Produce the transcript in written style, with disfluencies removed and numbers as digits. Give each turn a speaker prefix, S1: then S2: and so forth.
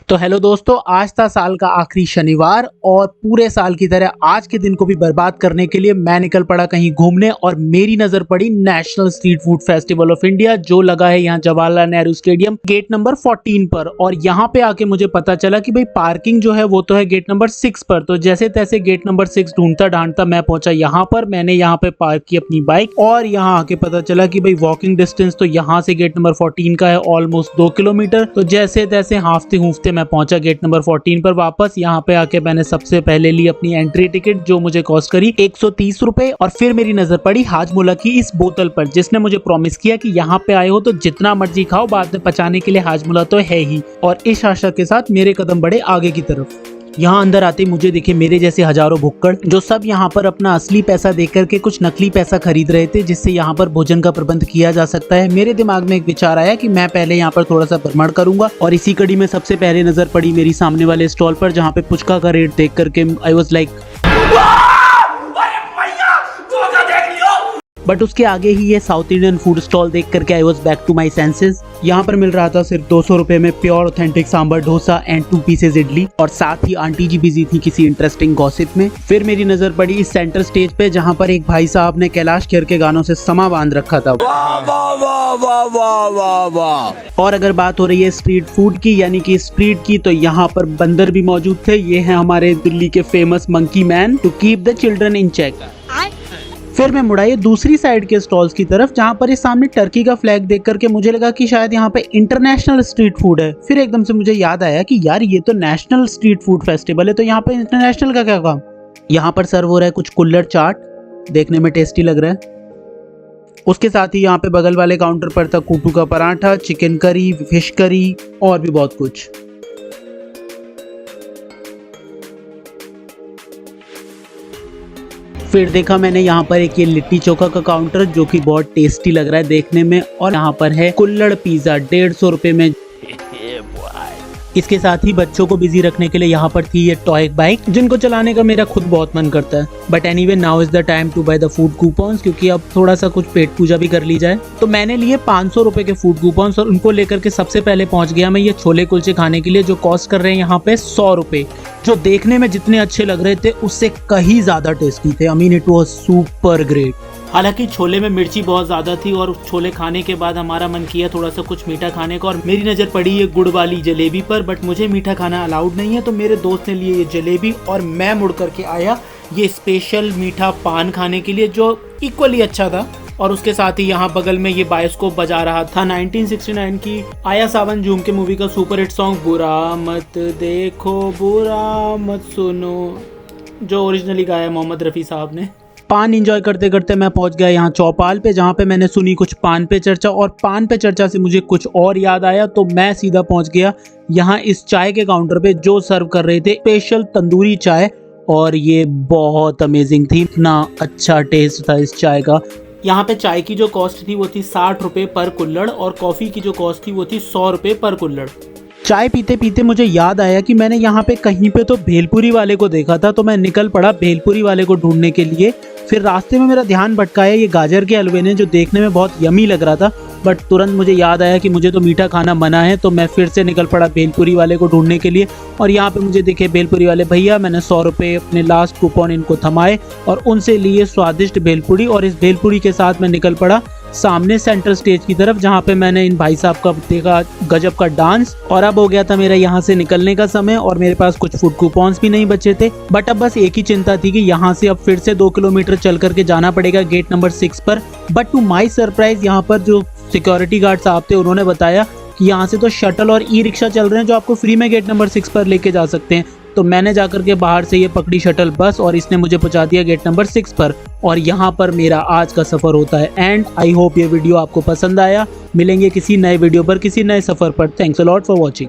S1: तो हेलो दोस्तों, आज था साल का आखिरी शनिवार और पूरे साल की तरह आज के दिन को भी बर्बाद करने के लिए मैं निकल पड़ा कहीं घूमने। और मेरी नजर पड़ी national street food festival of India जो लगा है यहाँ Jawaharlal Nehru stadium gate number 14 पर। और यहाँ पे आके मुझे पता चला कि भाई पार्किंग जो है वो तो है गेट नंबर 6 पर। तो जैसे तैसे गेट नंबर 6 ढूंढता ढांढता मैं पहुंचा यहाँ पर। मैंने यहाँ पे पार्क की अपनी बाइक और यहाँ आके पता चला कि भाई वॉकिंग डिस्टेंस तो यहाँ से गेट नंबर 14 का है ऑलमोस्ट 2 किलोमीटर। तो जैसे तैसे हाफते हूफते मैं पहुंचा गेट नंबर 14 पर वापस। यहाँ पे आके मैंने सबसे पहले ली अपनी एंट्री टिकट जो मुझे कॉस्ट करी 130 रुपए। और फिर मेरी नजर पड़ी हाजमोला की इस बोतल पर जिसने मुझे प्रॉमिस किया कि यहाँ पे आए हो तो जितना मर्जी खाओ, बाद में पचाने के लिए हाजमोला तो है ही। और इस आशा के साथ मेरे कदम बढ़े आगे की तरफ। यहाँ अंदर आते मुझे दिखे मेरे जैसे हजारों भुक्कड़ जो सब यहाँ पर अपना असली पैसा देकर करके कुछ नकली पैसा खरीद रहे थे जिससे यहाँ पर भोजन का प्रबंध किया जा सकता है। मेरे दिमाग में एक विचार आया कि मैं पहले यहाँ पर थोड़ा सा भ्रमण करूंगा और इसी कड़ी में सबसे पहले नजर पड़ी मेरी सामने वाले स्टॉल पर जहाँ पे पुचका का रेट देख करके आई वाज लाइक, बट उसके आगे ही ये साउथ इंडियन फूड स्टॉल देख करके I was back to my senses. यहाँ पर मिल रहा था सिर्फ 200 रुपए में pure authentic sambar dosa and 2 pieces idli. और साथ ही आंटी जी बिजी थी किसी इंटरेस्टिंग गॉसिप में। फिर मेरी नजर पड़ी इस सेंटर स्टेज पे जहाँ पर एक भाई साहब ने कैलाश खेर के गानों से समा बांध रखा था। वाह वाह वाह वाह वाह वाह वाह। और अगर बात हो रही है स्ट्रीट फूड की यानी कि स्ट्रीट की, तो यहाँ पर बंदर भी मौजूद थे। ये है हमारे दिल्ली के famous monkey man to keep the children in check. फिर मैं मुड़ा ये दूसरी साइड के स्टॉल्स की तरफ जहाँ पर इस सामने टर्की का फ्लैग देख करके मुझे लगा कि शायद यहाँ पे इंटरनेशनल स्ट्रीट फूड है। फिर एकदम से मुझे याद आया कि यार ये तो नेशनल स्ट्रीट फूड फेस्टिवल है, तो यहाँ पे इंटरनेशनल का क्या काम। यहाँ पर सर्व हो रहा है कुछ कुल्हड़ चाट, देखने में टेस्टी लग रहा है। उसके साथ ही यहाँ पे बगल वाले काउंटर पर था कूटू का paratha, chicken curry, fish curry और भी बहुत कुछ। फिर देखा मैंने यहाँ पर एक ये लिट्टी चोखा का काउंटर जो कि बहुत टेस्टी लग रहा है देखने में। और यहाँ पर है कुल्हड़ पिज्जा 150 रुपए में। इसके साथ ही बच्चों को बिजी रखने के लिए यहाँ पर थी ये टॉय बाइक जिनको चलाने का मेरा खुद बहुत मन करता है। But anyway now is the time to buy the food coupons क्योंकि अब थोड़ा सा कुछ पेट पूजा भी कर ली जाए। तो मैंने लिए 500 रुपए के फूड कूपन्स और उनको लेकर के सबसे पहले पहुंच गया मैं ये छोले कुलचे खाने के लिए जो कॉस्ट कर रहे हैं यहाँ पे 100 रुपए, जो देखने में जितने अच्छे लग रहे थे उससे कहीं ज्यादा टेस्टी थे। I mean it was super great. हालांकि छोले में मिर्ची बहुत ज़्यादा थी और छोले खाने के बाद हमारा मन किया थोड़ा सा कुछ मीठा खाने का और मेरी नज़र पड़ी ये गुड़ वाली जलेबी पर। बट मुझे मीठा खाना अलाउड नहीं है तो मेरे दोस्त ने लिए ये जलेबी और मैं मुड़ करके आया ये स्पेशल मीठा पान खाने के लिए जो इक्वली अच्छा था। और उसके साथ ही यहाँ बगल में ये बायोस्कोप बजा रहा था 1969 की आया सावन झूम के मूवी का सुपर हिट सॉन्ग बुरा मत देखो बुरा मत सुनो, जो ओरिजिनली गाया है मोहम्मद रफ़ी साहब ने। पान एंजॉय करते करते मैं पहुंच गया यहाँ चौपाल पे जहाँ पे मैंने सुनी कुछ पान पे चर्चा और पान पे चर्चा से मुझे कुछ और याद आया तो मैं सीधा पहुंच गया यहाँ इस चाय के काउंटर पे जो सर्व कर रहे थे स्पेशल तंदूरी चाय। और ये बहुत अमेजिंग थी, इतना अच्छा टेस्ट था इस चाय का। यहाँ पे चाय की जो कॉस्ट थी वो थी 60 रुपए पर कुल्हड़ और कॉफ़ी की जो कॉस्ट थी वो थी 100 रुपए पर कुल्हड़। चाय पीते पीते मुझे याद आया कि मैंने यहाँ पे कहीं पे तो भेलपुरी वाले को देखा था तो मैं निकल पड़ा भेलपुरी वाले को ढूंढने के लिए। फिर रास्ते में मेरा ध्यान भटकाया ये गाजर के हलवे ने जो देखने में बहुत यमी लग रहा था। बट तुरंत मुझे याद आया कि मुझे तो मीठा खाना मना है तो मैं फिर से निकल पड़ा भेलपुरी वाले को ढूंढने के लिए। और यहाँ पे मुझे दिखे भेलपुरी वाले भैया। मैंने 100 रुपये अपने लास्ट कूपन इनको थमाए और उनसे लिए स्वादिष्ट भेलपुरी। और इस भेलपुरी के साथ मैं निकल पड़ा सामने सेंट्रल स्टेज की तरफ जहाँ पे मैंने इन भाई साहब का देखा गजब का डांस। और अब हो गया था मेरा यहाँ से निकलने का समय और मेरे पास कुछ फूड कूपन्स भी नहीं बचे थे। बट अब बस एक ही चिंता थी कि यहाँ से अब फिर से 2 किलोमीटर चल करके जाना पड़ेगा गेट नंबर 6 पर। बट टू माई सरप्राइज यहाँ पर जो सिक्योरिटी गार्ड साहब थे उन्होंने बताया कि यहाँ से तो शटल और ई रिक्शा चल रहे हैं जो आपको फ्री में गेट नंबर 6 पर लेके जा सकते हैं। तो मैंने जाकर के बाहर से ये पकड़ी शटल बस और इसने मुझे पहुंचा दिया गेट नंबर 6 पर। और यहाँ पर मेरा आज का सफ़र होता है एंड आई होप ये वीडियो आपको पसंद आया। मिलेंगे किसी नए वीडियो पर किसी नए सफ़र पर। Thanks a lot for watching.